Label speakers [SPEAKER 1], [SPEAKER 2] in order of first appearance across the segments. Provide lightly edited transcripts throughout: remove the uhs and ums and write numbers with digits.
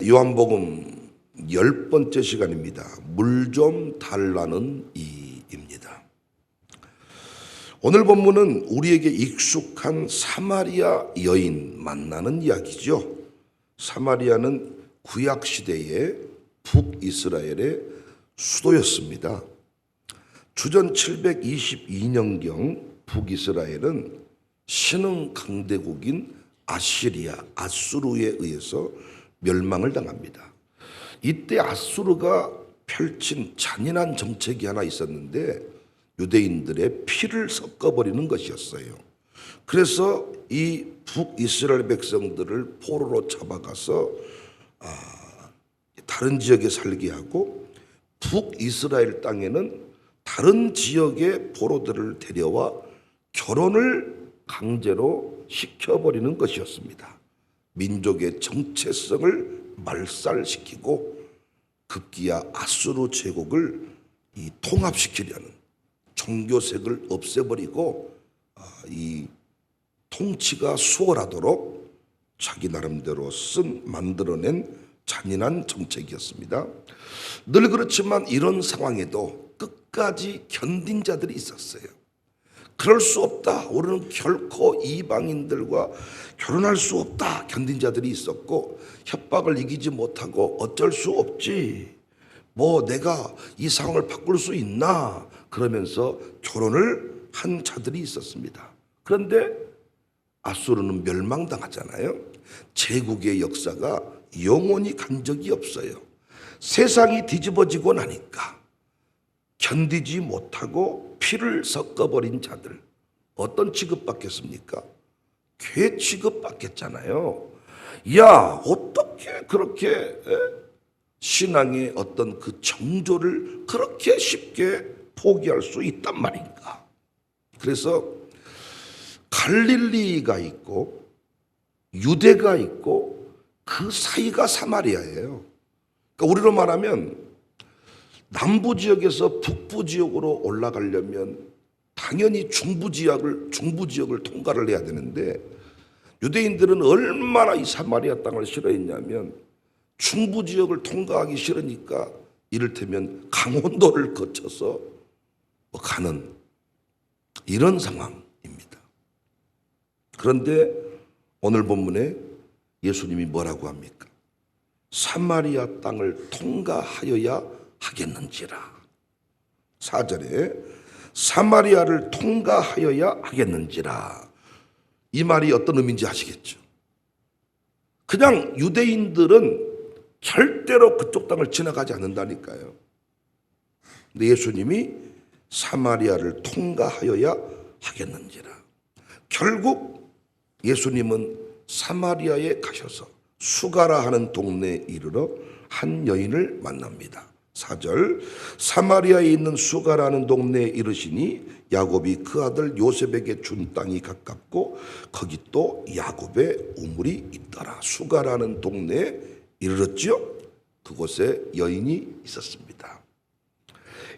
[SPEAKER 1] 요한복음 10번째 시간입니다. 물 좀 달라는 이입니다. 오늘 본문은 우리에게 익숙한 사마리아 여인 만나는 이야기죠. 사마리아는 구약시대의 북이스라엘의 수도였습니다. 주전 722년경 북이스라엘은 신흥 강대국인 아수르에 의해서 멸망을 당합니다. 이때 아수르가 펼친 잔인한 정책이 하나 있었는데 유대인들의 피를 섞어버리는 것이었어요. 그래서 이 북이스라엘 백성들을 포로로 잡아가서 다른 지역에 살게 하고 북이스라엘 땅에는 다른 지역의 포로들을 데려와 결혼을 강제로 시켜버리는 것이었습니다. 민족의 정체성을 말살시키고 급기야 아수르 제국을 통합시키려는 종교색을 없애버리고 이 통치가 수월하도록 자기 나름대로 만들어낸 잔인한 정책이었습니다. 늘 그렇지만 이런 상황에도 끝까지 견딘 자들이 있었어요. 그럴 수 없다. 우리는 결코 이방인들과 결혼할 수 없다. 견딘 자들이 있었고 협박을 이기지 못하고 어쩔 수 없지. 내가 이 상황을 바꿀 수 있나? 그러면서 결혼을 한 자들이 있었습니다. 그런데 아수르는 멸망당하잖아요. 제국의 역사가 영원히 간 적이 없어요. 세상이 뒤집어지고 나니까 견디지 못하고 피를 섞어버린 자들 어떤 취급받겠습니까? 괴 취급받겠잖아요. 야, 어떻게 그렇게 신앙의 어떤 그 정조를 그렇게 쉽게 포기할 수 있단 말인가? 그래서 갈릴리가 있고 유대가 있고 그 사이가 사마리아예요. 그러니까 우리로 말하면 남부 지역에서 북부 지역으로 올라가려면 당연히 중부 지역을 통과를 해야 되는데 유대인들은 얼마나 이 사마리아 땅을 싫어했냐면 중부 지역을 통과하기 싫으니까 이를테면 강원도를 거쳐서 가는 이런 상황입니다. 그런데 오늘 본문에 예수님이 뭐라고 합니까? 사마리아 땅을 통과하여야 하겠는지라. 4절에 사마리아를 통과하여야 하겠는지라. 이 말이 어떤 의미인지 아시겠죠? 그냥 유대인들은 절대로 그쪽 땅을 지나가지 않는다니까요. 근데 예수님이 사마리아를 통과하여야 하겠는지라. 결국 예수님은 사마리아에 가셔서 수가라 하는 동네에 이르러 한 여인을 만납니다. 4절 사마리아에 있는 수가라는 동네에 이르시니 야곱이 그 아들 요셉에게 준 땅이 가깝고 거기 또 야곱의 우물이 있더라. 수가라는 동네에 이르렀죠. 그곳에 여인이 있었습니다.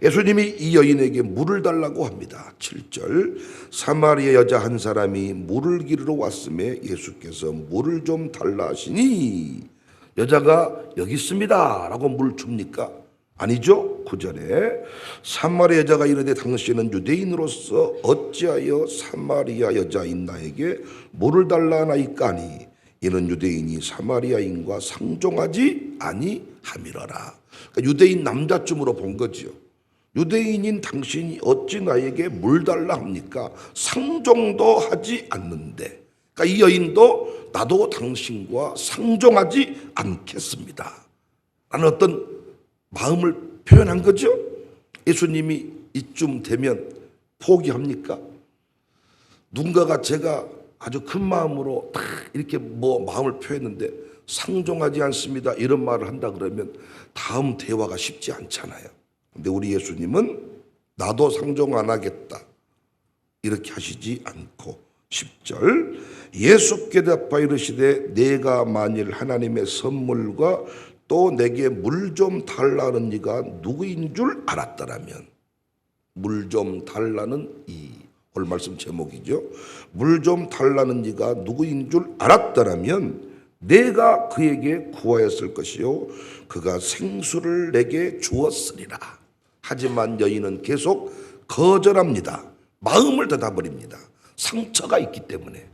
[SPEAKER 1] 예수님이 이 여인에게 물을 달라고 합니다. 7절 사마리아 여자 한 사람이 물을 기르러 왔음에 예수께서 물을 좀 달라 하시니 여자가 여기 있습니다 라고 물 줍니까? 아니죠. 9절에 사마리아 여자가 이르되 당신은 유대인으로서 어찌하여 사마리아 여자인 나에게 물을 달라 하나이까니 이는 유대인이 사마리아인과 상종하지 아니함이러라. 그러니까 유대인 남자쯤으로 본 거죠. 유대인인 당신이 어찌 나에게 물 달라 합니까? 상종도 하지 않는데. 그러니까 이 여인도 나도 당신과 상종하지 않겠습니다 라는 어떤 마음을 표현한 거죠. 예수님이 이쯤 되면 포기합니까? 누군가가 제가 아주 큰 마음으로 딱 이렇게 마음을 표했는데 상종하지 않습니다 이런 말을 한다 그러면 다음 대화가 쉽지 않잖아요. 근데 우리 예수님은 나도 상종 안 하겠다 이렇게 하시지 않고 10절 예수께 대답하여 이르시되 내가 만일 하나님의 선물과 또 내게 물 좀 달라는 네가 누구인 줄 알았더라면 물 좀 달라는 오늘 말씀 제목이죠. 물 좀 달라는 네가 누구인 줄 알았더라면 내가 그에게 구하였을 것이요 그가 생수를 내게 주었으리라. 하지만 여인은 계속 거절합니다. 마음을 닫아버립니다. 상처가 있기 때문에.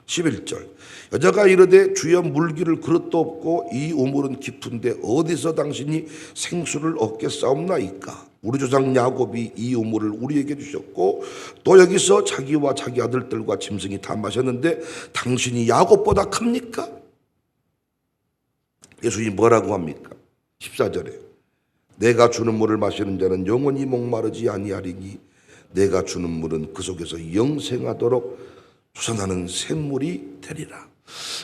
[SPEAKER 1] 11절 여자가 이르되 주여 물기를 그릇도 없고 이 우물은 깊은데 어디서 당신이 생수를 얻겠사옵나이까. 우리 조상 야곱이 이 우물을 우리에게 주셨고 또 여기서 자기와 자기 아들들과 짐승이 다 마셨는데 당신이 야곱보다 큽니까? 예수님이 뭐라고 합니까? 14절에 내가 주는 물을 마시는 자는 영원히 목마르지 아니하리니 내가 주는 물은 그 속에서 영생하도록 솟아나는 샘물이 되리라.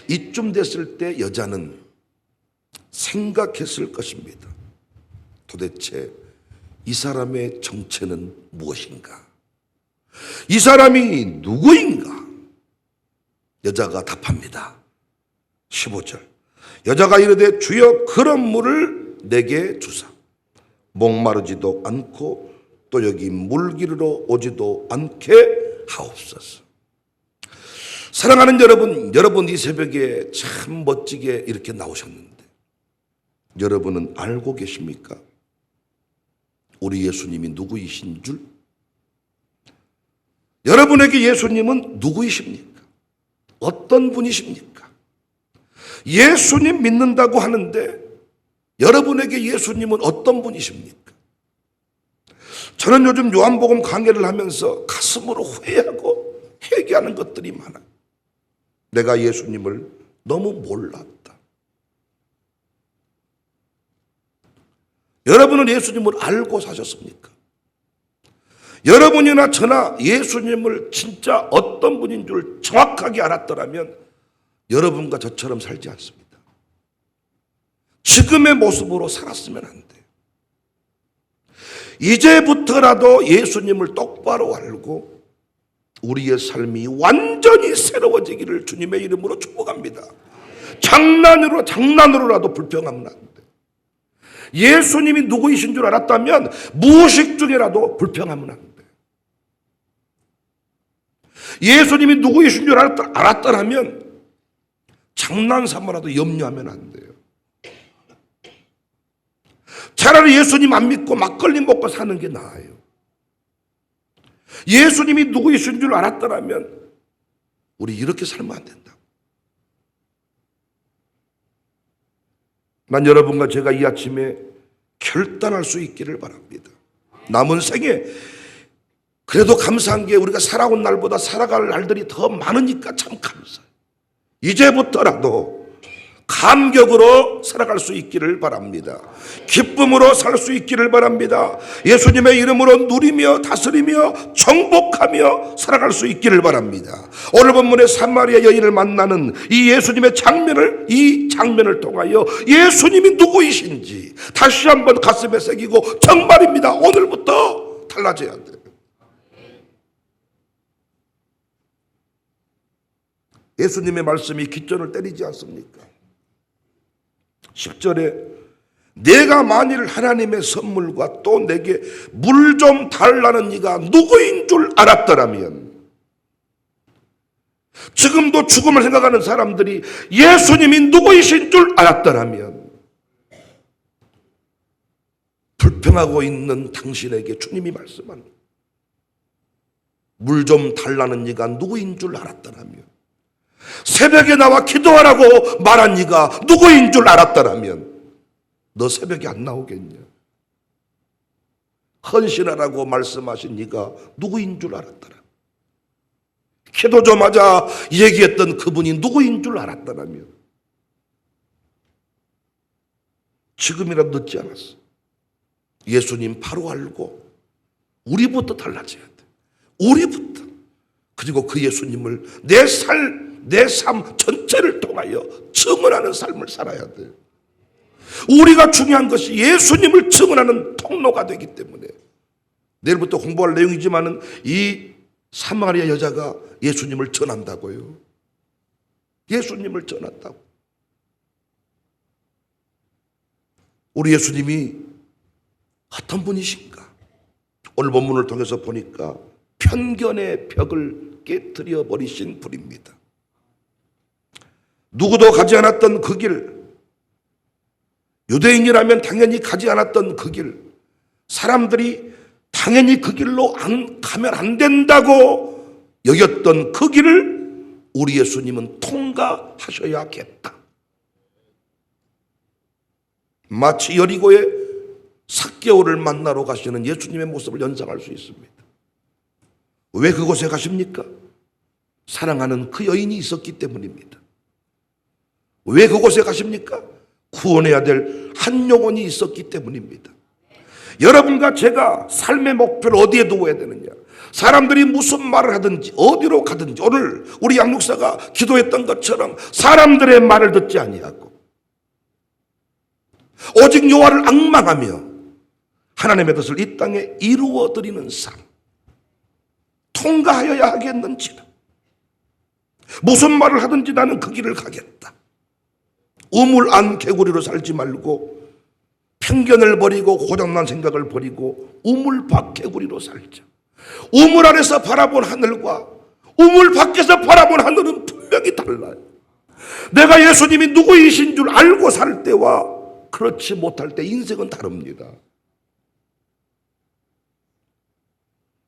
[SPEAKER 1] 이쯤 됐을 때 여자는 생각했을 것입니다. 도대체 이 사람의 정체는 무엇인가? 이 사람이 누구인가? 여자가 답합니다. 15절 여자가 이르되 주여 그런 물을 내게 주사 목마르지도 않고 또 여기 물기르러 오지도 않게 하옵소서. 사랑하는 여러분 이 새벽에 참 멋지게 이렇게 나오셨는데 여러분은 알고 계십니까? 우리 예수님이 누구이신 줄? 여러분에게 예수님은 누구이십니까? 어떤 분이십니까? 예수님 믿는다고 하는데 여러분에게 예수님은 어떤 분이십니까? 저는 요즘 요한복음 강해를 하면서 가슴으로 후회하고 회개하는 것들이 많아요. 내가 예수님을 너무 몰랐다. 여러분은 예수님을 알고 사셨습니까? 여러분이나 저나 예수님을 진짜 어떤 분인 줄 정확하게 알았더라면 여러분과 저처럼 살지 않습니다. 지금의 모습으로 살았으면 안 돼요. 이제부터라도 예수님을 똑바로 알고 우리의 삶이 완전히 새로워지기를 주님의 이름으로 축복합니다. 장난으로라도 불평하면 안 돼. 예수님이 누구이신 줄 알았다면 무의식 중에라도 불평하면 안 돼. 예수님이 누구이신 줄 알았더라면 장난삼아라도 염려하면 안 돼요. 차라리 예수님 안 믿고 막걸리 먹고 사는 게 나아요. 예수님이 누구이신 줄 알았더라면 우리 이렇게 살면 안 된다. 난 여러분과 제가 이 아침에 결단할 수 있기를 바랍니다. 남은 생에 그래도 감사한 게 우리가 살아온 날보다 살아갈 날들이 더 많으니까 참 감사해요. 이제부터라도 감격으로 살아갈 수 있기를 바랍니다. 기쁨으로 살 수 있기를 바랍니다. 예수님의 이름으로 누리며 다스리며 정복하며 살아갈 수 있기를 바랍니다. 오늘 본문의 사마리아 여인을 만나는 이 예수님의 이 장면을 통하여 예수님이 누구이신지 다시 한번 가슴에 새기고 정말입니다. 오늘부터 달라져야 돼요. 예수님의 말씀이 기전을 때리지 않습니까? 10절에 내가 만일 하나님의 선물과 또 내게 물 좀 달라는 이가 누구인 줄 알았더라면, 지금도 죽음을 생각하는 사람들이 예수님이 누구이신 줄 알았더라면, 불평하고 있는 당신에게 주님이 말씀합니다. 물 좀 달라는 이가 누구인 줄 알았더라면, 새벽에 나와 기도하라고 말한 이가 누구인 줄 알았더라면 너 새벽에 안 나오겠냐? 헌신하라고 말씀하신 이가 누구인 줄 알았더라. 기도 좀 하자 얘기했던 그분이 누구인 줄 알았더라면 지금이라도 늦지 않았어. 예수님 바로 알고 우리부터 달라져야 돼. 우리부터. 그리고 그 예수님을 내 삶 전체를 통하여 증언하는 삶을 살아야 돼. 우리가 중요한 것이 예수님을 증언하는 통로가 되기 때문에. 내일부터 공부할 내용이지만은 이 사마리아 여자가 예수님을 전한다고요. 예수님을 전한다고. 우리 예수님이 어떤 분이신가? 오늘 본문을 통해서 보니까 편견의 벽을 깨뜨려 버리신 분입니다. 누구도 가지 않았던 그 길, 유대인이라면 당연히 가지 않았던 그 길, 사람들이 당연히 그 길로 가면 안 된다고 여겼던 그 길을 우리 예수님은 통과하셔야겠다. 마치 여리고에 삭개오를 만나러 가시는 예수님의 모습을 연상할 수 있습니다. 왜 그곳에 가십니까? 사랑하는 그 여인이 있었기 때문입니다. 왜 그곳에 가십니까? 구원해야 될 한 영혼이 있었기 때문입니다. 여러분과 제가 삶의 목표를 어디에 두어야 되느냐? 사람들이 무슨 말을 하든지 어디로 가든지 오늘 우리 양육사가 기도했던 것처럼 사람들의 말을 듣지 아니하고 오직 여호와를 앙망하며 하나님의 뜻을 이 땅에 이루어드리는 삶, 통과하여야 하겠는지라. 무슨 말을 하든지 나는 그 길을 가겠다. 우물 안 개구리로 살지 말고 편견을 버리고 고장난 생각을 버리고 우물 밖 개구리로 살자. 우물 안에서 바라본 하늘과 우물 밖에서 바라본 하늘은 분명히 달라요. 내가 예수님이 누구이신 줄 알고 살 때와 그렇지 못할 때 인생은 다릅니다.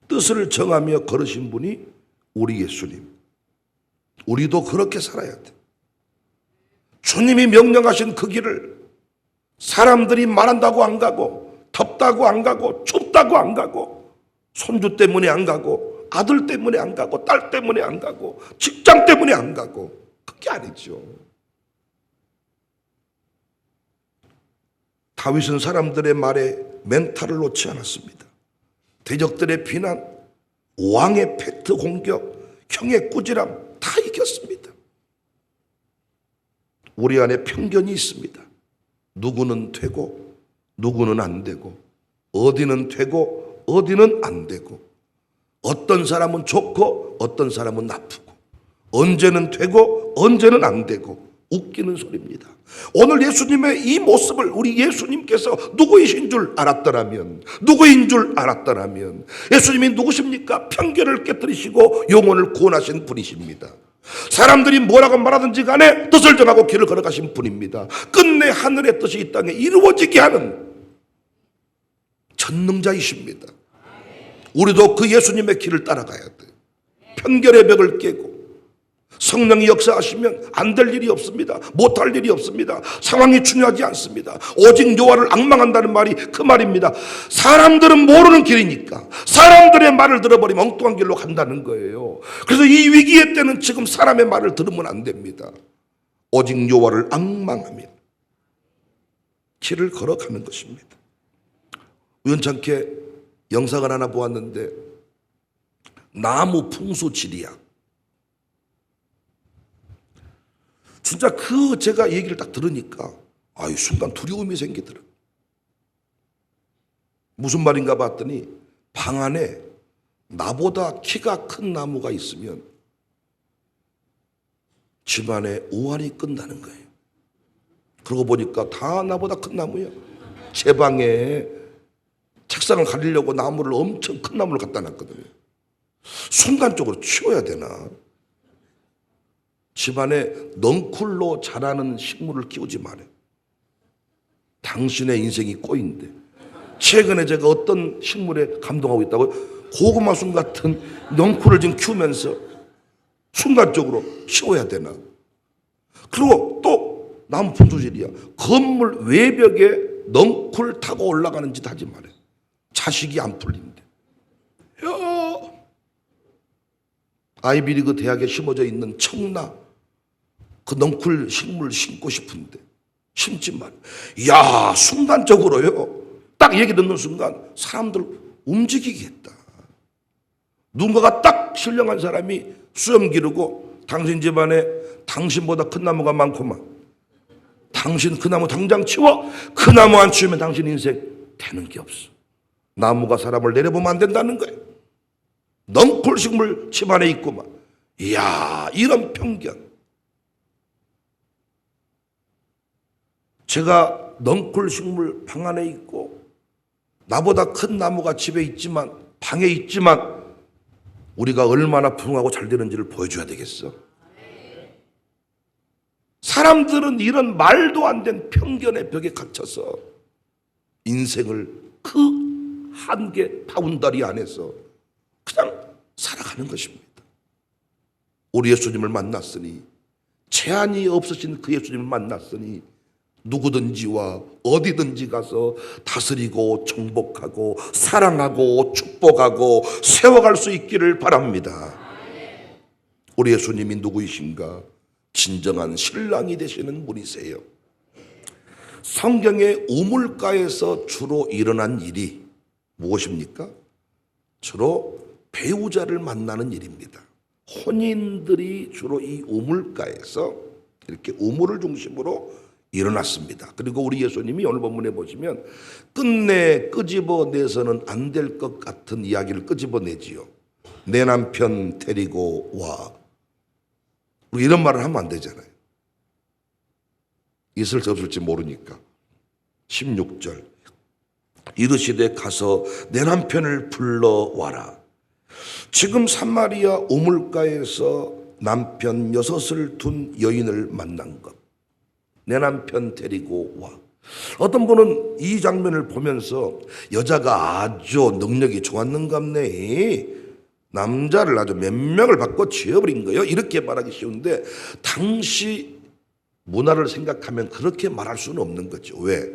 [SPEAKER 1] 뜻을 정하며 걸으신 분이 우리 예수님. 우리도 그렇게 살아야 돼. 주님이 명령하신 그 길을 사람들이 말한다고 안 가고, 덥다고 안 가고, 춥다고 안 가고, 손주 때문에 안 가고, 아들 때문에 안 가고, 딸 때문에 안 가고, 직장 때문에 안 가고, 그게 아니죠. 다윗은 사람들의 말에 멘탈을 놓지 않았습니다. 대적들의 비난, 왕의 팩트 공격, 형의 꾸지람 다 이겼습니다. 우리 안에 편견이 있습니다. 누구는 되고 누구는 안 되고, 어디는 되고 어디는 안 되고, 어떤 사람은 좋고 어떤 사람은 나쁘고, 언제는 되고 언제는 안 되고, 웃기는 소리입니다. 오늘 예수님의 이 모습을 우리 예수님께서 누구이신 줄 알았더라면, 누구인 줄 알았더라면, 예수님이 누구십니까? 편견을 깨뜨리시고 영혼을 구원하신 분이십니다. 사람들이 뭐라고 말하든지 간에 뜻을 전하고 길을 걸어가신 분입니다. 끝내 하늘의 뜻이 이 땅에 이루어지게 하는 전능자이십니다. 우리도 그 예수님의 길을 따라가야 돼. 편견의 벽을 깨고 성령이 역사하시면 안 될 일이 없습니다. 못할 일이 없습니다. 상황이 중요하지 않습니다. 오직 여호와를 앙망한다는 말이 그 말입니다. 사람들은 모르는 길이니까 사람들의 말을 들어버리면 엉뚱한 길로 간다는 거예요. 그래서 이 위기의 때는 지금 사람의 말을 들으면 안 됩니다. 오직 여호와를 앙망하며 길을 걸어가는 것입니다. 우연찮게 영상을 하나 보았는데 나무 풍수지리학, 진짜 제가 얘기를 딱 들으니까 순간 두려움이 생기더라고요. 무슨 말인가 봤더니 방 안에 나보다 키가 큰 나무가 있으면 집안에 우환이 끝나는 거예요. 그러고 보니까 다 나보다 큰 나무야. 제 방에 책상을 가리려고 나무를, 엄청 큰 나무를 갖다 놨거든요. 순간적으로 치워야 되나? 집안에 넝쿨로 자라는 식물을 키우지 말아요. 당신의 인생이 꼬인데. 최근에 제가 어떤 식물에 감동하고 있다고, 고구마순 같은 넝쿨을 지금 키우면서 순간적으로 치워야 되나? 그리고 또 나무 풍수질이야. 건물 외벽에 넝쿨 타고 올라가는 짓 하지 말아요. 자식이 안 풀린대. 아이비리그 대학에 심어져 있는 청라, 그 넝쿨 식물을 심고 싶은데 심지 말아요. 야, 순간적으로요, 딱 얘기 듣는 순간 사람들 움직이겠다. 누군가가 딱 신령한 사람이 수염 기르고, 당신 집안에 당신보다 큰 나무가 많구만, 당신 그 나무 당장 치워. 그 나무 안 치우면 당신 인생 되는 게 없어. 나무가 사람을 내려보면 안 된다는 거예요. 넝쿨 식물 집안에 있구만. 이야, 이런 편견. 제가 넝쿨 식물 방 안에 있고 나보다 큰 나무가 집에 있지만, 방에 있지만, 우리가 얼마나 부흥하고 잘 되는지를 보여줘야 되겠어. 사람들은 이런 말도 안 된 편견의 벽에 갇혀서 인생을 그 한계 바운다리 안에서 그냥 살아가는 것입니다. 우리 예수님을 만났으니, 제한이 없으신 그 예수님을 만났으니 누구든지와 어디든지 가서 다스리고 정복하고 사랑하고 축복하고 세워갈 수 있기를 바랍니다. 우리 예수님이 누구이신가? 진정한 신랑이 되시는 분이세요. 성경의 우물가에서 주로 일어난 일이 무엇입니까? 주로 배우자를 만나는 일입니다. 혼인들이 주로 이 우물가에서 이렇게 우물을 중심으로 일어났습니다. 그리고 우리 예수님이 오늘 본문에 보시면 끝내 끄집어내서는 안 될 것 같은 이야기를 끄집어내지요. 내 남편 데리고 와. 우리 이런 말을 하면 안 되잖아요. 있을지 없을지 모르니까. 16절 이르시되 가서 내 남편을 불러와라. 지금 사마리아 우물가에서 남편 6을 둔 여인을 만난 것. 내 남편 데리고 와. 어떤 분은 이 장면을 보면서 여자가 아주 능력이 좋았는갑네. 남자를 아주 몇 명을 바꿔 지어버린 거예요. 이렇게 말하기 쉬운데 당시 문화를 생각하면 그렇게 말할 수는 없는 거죠. 왜?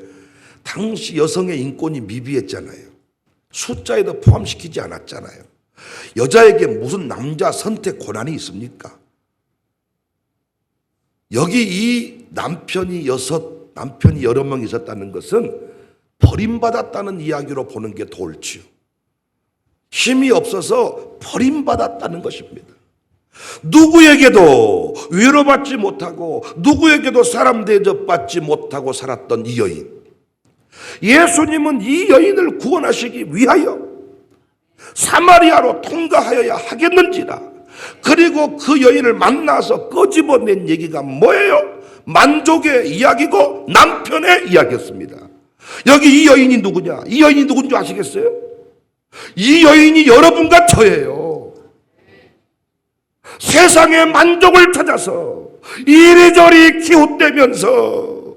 [SPEAKER 1] 당시 여성의 인권이 미비했잖아요. 숫자에도 포함시키지 않았잖아요. 여자에게 무슨 남자 선택 권한이 있습니까? 여기 이 남편이 여러 명 있었다는 것은 버림받았다는 이야기로 보는 게 더 옳지요. 힘이 없어서 버림받았다는 것입니다. 누구에게도 위로받지 못하고 누구에게도 사람 대접받지 못하고 살았던 이 여인. 예수님은 이 여인을 구원하시기 위하여 사마리아로 통과하여야 하겠는지라. 그리고 그 여인을 만나서 끄집어낸 얘기가 뭐예요? 만족의 이야기고 남편의 이야기였습니다. 여기 이 여인이 누구냐? 이 여인이 누군지 아시겠어요? 이 여인이 여러분과 저예요. 세상의 만족을 찾아서 이리저리 기웃대면서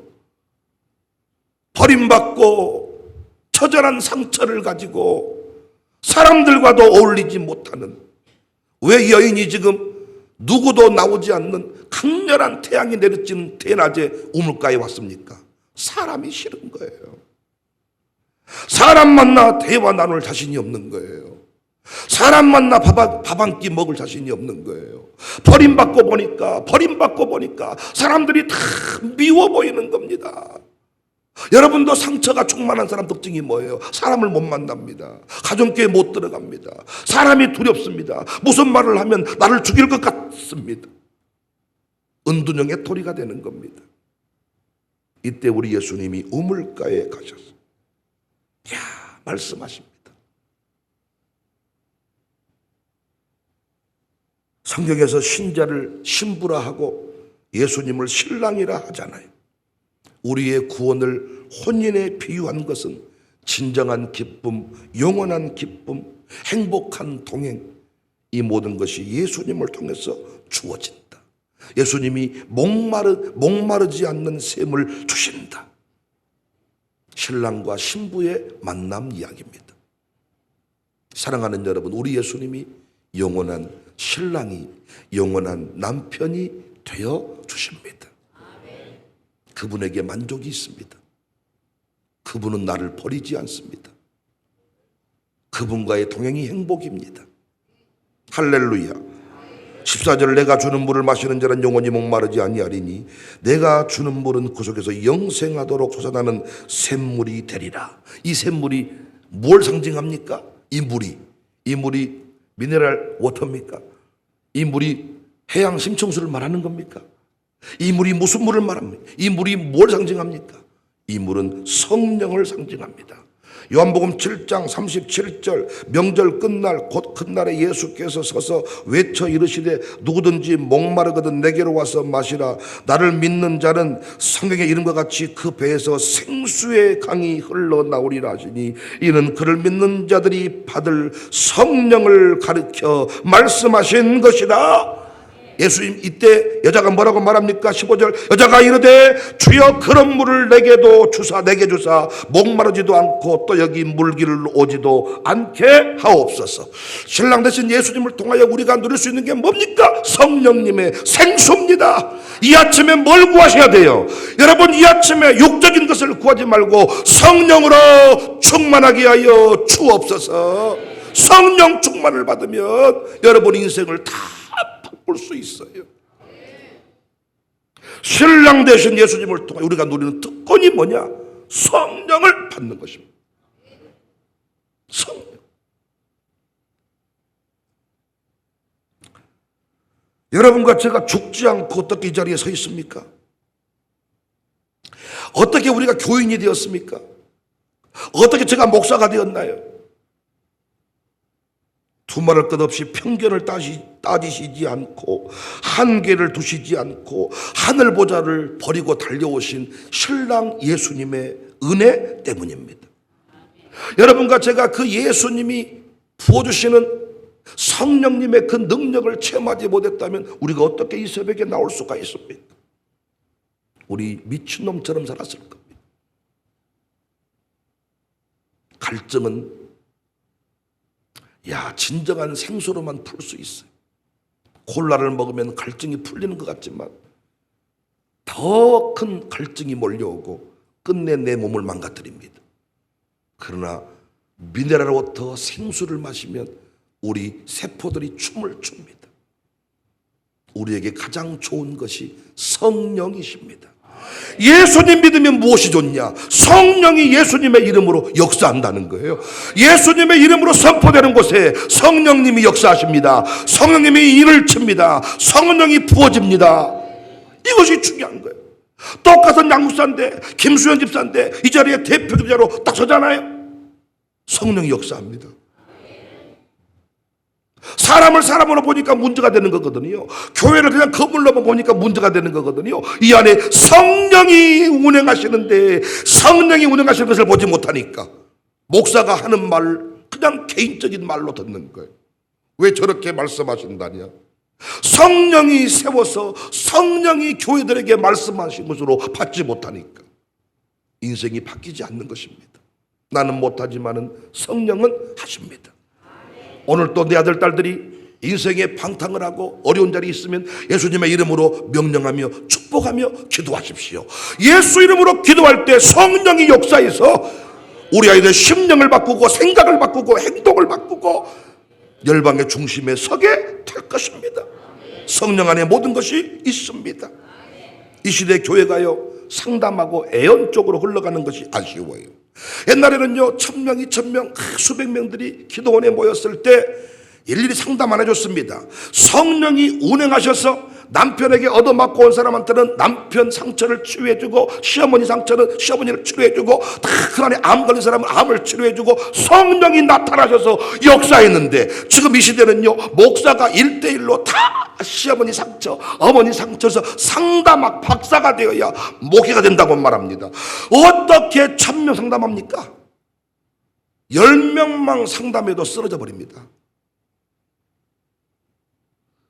[SPEAKER 1] 버림받고 처절한 상처를 가지고 사람들과도 어울리지 못하는, 왜 이 여인이 지금 누구도 나오지 않는 강렬한 태양이 내리쬐는 대낮에 우물가에 왔습니까? 사람이 싫은 거예요. 사람 만나 대화 나눌 자신이 없는 거예요. 사람 만나 밥 한 끼 먹을 자신이 없는 거예요. 버림받고 보니까 사람들이 다 미워 보이는 겁니다. 여러분도 상처가 충만한 사람 특징이 뭐예요? 사람을 못 만납니다. 가정교회 못 들어갑니다. 사람이 두렵습니다. 무슨 말을 하면 나를 죽일 것 같습니다. 은둔형의 토리가 되는 겁니다. 이때 우리 예수님이 우물가에 가셨어요. 말씀하십니다. 성경에서 신자를 신부라 하고 예수님을 신랑이라 하잖아요. 우리의 구원을 혼인에 비유한 것은 진정한 기쁨, 영원한 기쁨, 행복한 동행, 이 모든 것이 예수님을 통해서 주어진다. 예수님이 목마르지 않는 샘을 주신다. 신랑과 신부의 만남 이야기입니다. 사랑하는 여러분, 우리 예수님이 영원한 신랑이, 영원한 남편이 되어 주십니다. 그분에게 만족이 있습니다. 그분은 나를 버리지 않습니다. 그분과의 동행이 행복입니다. 할렐루야. 14절 내가 주는 물을 마시는 자는 영원히 목마르지 아니하리니 내가 주는 물은 그 속에서 영생하도록 솟아나는 샘물이 되리라. 이 샘물이 뭘 상징합니까? 이 물이 미네랄 워터입니까? 이 물이 해양 심청수를 말하는 겁니까? 이 물이 무슨 물을 말합니까? 이 물이 뭘 상징합니까? 이 물은 성령을 상징합니다. 요한복음 7장 37절 명절 끝날 곧 그날에 예수께서 서서 외쳐 이르시되 누구든지 목마르거든 내게로 와서 마시라. 나를 믿는 자는 성경에 이름과 같이 그 배에서 생수의 강이 흘러나오리라 하시니 이는 그를 믿는 자들이 받을 성령을 가르쳐 말씀하신 것이다. 예수님 이때 여자가 뭐라고 말합니까? 15절, 여자가 이르되 주여 그런 물을 내게도 주사 내게 주사 목마르지도 않고 또 여기 물기를 오지도 않게 하옵소서. 신랑 되신 예수님을 통하여 우리가 누릴 수 있는 게 뭡니까? 성령님의 생수입니다. 이 아침에 뭘 구하셔야 돼요? 여러분, 이 아침에 육적인 것을 구하지 말고 성령으로 충만하게 하여 주옵소서. 성령 충만을 받으면 여러분 인생을 다 바꿀 수 있어요. 신랑 되신 예수님을 통해 우리가 누리는 특권이 뭐냐? 성령을 받는 것입니다. 성령. 여러분과 제가 죽지 않고 어떻게 이 자리에 서 있습니까? 어떻게 우리가 교인이 되었습니까? 어떻게 제가 목사가 되었나요? 두말할 것 없이 편견을 따지시지 않고 한계를 두시지 않고 하늘 보좌를 버리고 달려오신 신랑 예수님의 은혜 때문입니다. 여러분과 제가 그 예수님이 부어주시는 성령님의 그 능력을 체험하지 못했다면 우리가 어떻게 이 새벽에 나올 수가 있습니까? 우리 미친놈처럼 살았을 겁니다. 갈증은 진정한 생수로만 풀 수 있어요. 콜라를 먹으면 갈증이 풀리는 것 같지만 더 큰 갈증이 몰려오고 끝내 내 몸을 망가뜨립니다. 그러나 미네랄 워터 생수를 마시면 우리 세포들이 춤을 춥니다. 우리에게 가장 좋은 것이 성령이십니다. 예수님 믿으면 무엇이 좋냐? 성령이 예수님의 이름으로 역사한다는 거예요. 예수님의 이름으로 선포되는 곳에 성령님이 역사하십니다. 성령님이 일을 칩니다. 성령이 부어집니다. 이것이 중요한 거예요. 똑같은 양육사인데 김수현 집사인데 이 자리에 대표 기자로 딱 서잖아요. 성령이 역사합니다. 사람을 사람으로 보니까 문제가 되는 거거든요. 교회를 그냥 건물로만 보니까 문제가 되는 거거든요. 이 안에 성령이 운행하시는데 성령이 운행하시는 것을 보지 못하니까 목사가 하는 말 그냥 개인적인 말로 듣는 거예요. 왜 저렇게 말씀하신다냐? 성령이 세워서 성령이 교회들에게 말씀하신 것으로 받지 못하니까 인생이 바뀌지 않는 것입니다. 나는 못하지만은 성령은 하십니다. 오늘 또 내 아들 딸들이 인생에 방탕을 하고 어려운 자리에 있으면 예수님의 이름으로 명령하며 축복하며 기도하십시오. 예수 이름으로 기도할 때 성령이 역사해서 우리 아이들 심령을 바꾸고 생각을 바꾸고 행동을 바꾸고 열방의 중심에 서게 될 것입니다. 성령 안에 모든 것이 있습니다. 이 시대 교회가요 상담하고 애연 쪽으로 흘러가는 것이 아쉬워요. 옛날에는요 1000명, 2000명, 수백 명들이 기도원에 모였을 때 일일이 상담 안 해줬습니다. 성령이 운행하셔서 남편에게 얻어맞고 온 사람한테는 남편 상처를 치료해주고 시어머니 상처는 시어머니를 치료해주고 다 그 안에 암 걸린 사람은 암을 치료해주고 성령이 나타나셔서 역사했는데 지금 이 시대는요 목사가 1대1로 다 시어머니 상처 어머니 상처에서 상담학 박사가 되어야 목회가 된다고 말합니다. 어떻게 1000명 상담합니까? 10명만 상담해도 쓰러져 버립니다.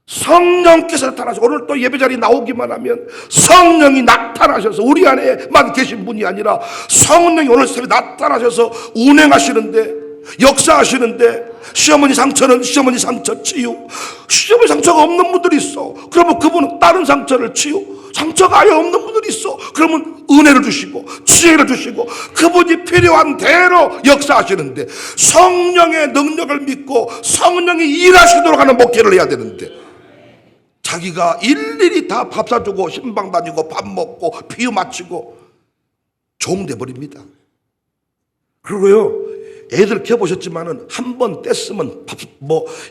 [SPEAKER 1] 성령께서 나타나셔서 오늘 또 예배자리 나오기만 하면 성령이 나타나셔서 우리 안에만 계신 분이 아니라 성령이 오늘 새벽에 나타나셔서 운행하시는데 역사하시는데 시어머니 상처는 시어머니 상처 치유 시어머니 상처가 없는 분들이 있어. 그러면 그분은 다른 상처를 치유 상처가 아예 없는 분들이 있어. 그러면 은혜를 주시고 지혜를 주시고 그분이 필요한 대로 역사하시는데 성령의 능력을 믿고 성령이 일하시도록 하는 목회를 해야 되는데 자기가 일일이 다 밥 사주고 신방 다니고 밥 먹고 비유 마치고 종 돼버립니다. 그리고요 애들 키워보셨지만은 한 번 뗐으면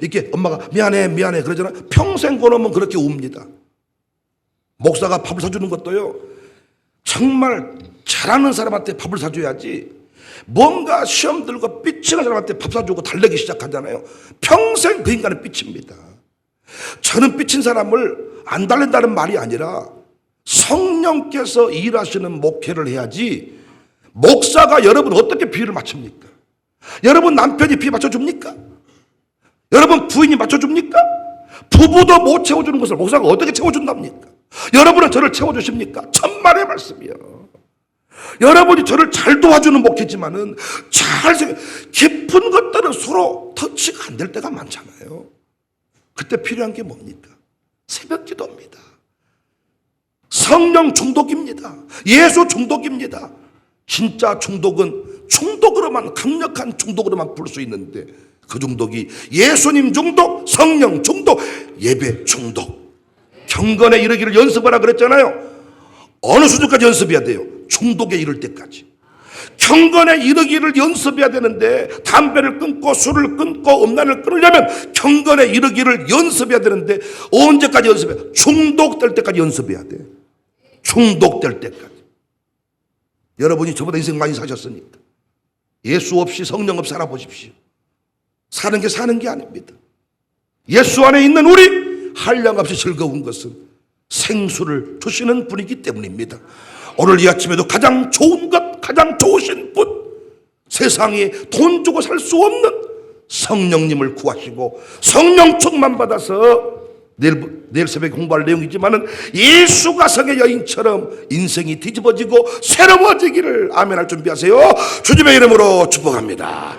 [SPEAKER 1] 이렇게 엄마가 미안해 그러잖아. 평생 그놈은 그렇게 웁니다. 목사가 밥을 사주는 것도요 정말 잘하는 사람한테 밥을 사줘야지 뭔가 시험 들고 삐치는 사람한테 밥 사주고 달래기 시작하잖아요. 평생 그 인간은 삐칩니다. 저는 삐친 사람을 안 달랜다는 말이 아니라 성령께서 일하시는 목회를 해야지. 목사가 여러분 어떻게 비유를 맞춥니까? 여러분 남편이 비유 맞춰줍니까? 여러분 부인이 맞춰줍니까? 부부도 못 채워주는 것을 목사가 어떻게 채워준답니까? 여러분은 저를 채워주십니까? 천만의 말씀이요. 여러분이 저를 잘 도와주는 목회지만은 깊은 것들은 서로 터치가 안 될 때가 많잖아요. 그때 필요한 게 뭡니까? 새벽 기도입니다. 성령 중독입니다. 예수 중독입니다. 진짜 중독은 중독으로만, 강력한 중독으로만 풀 수 있는데 그 중독이 예수님 중독, 성령 중독, 예배 중독. 경건에 이르기를 연습하라 그랬잖아요. 어느 수준까지 연습해야 돼요? 중독에 이를 때까지. 경건에 이르기를 연습해야 되는데 담배를 끊고 술을 끊고 음란을 끊으려면 경건에 이르기를 연습해야 되는데 언제까지 연습해야? 중독될 때까지 연습해야 돼. 중독될 때까지. 여러분이 저보다 인생 많이 사셨으니까 예수 없이 성령 없이 살아보십시오. 사는 게 아닙니다. 예수 안에 있는 우리 한량없이 즐거운 것은 생수를 주시는 분이기 때문입니다. 오늘 이 아침에도 가장 좋은 것, 가장 좋으신 분, 세상에 돈 주고 살 수 없는 성령님을 구하시고 성령 충만 받아서 내일 새벽에 공부할 내용이지만은 예수가 성의 여인처럼 인생이 뒤집어지고 새로워지기를 아멘할 준비하세요. 주님의 이름으로 축복합니다.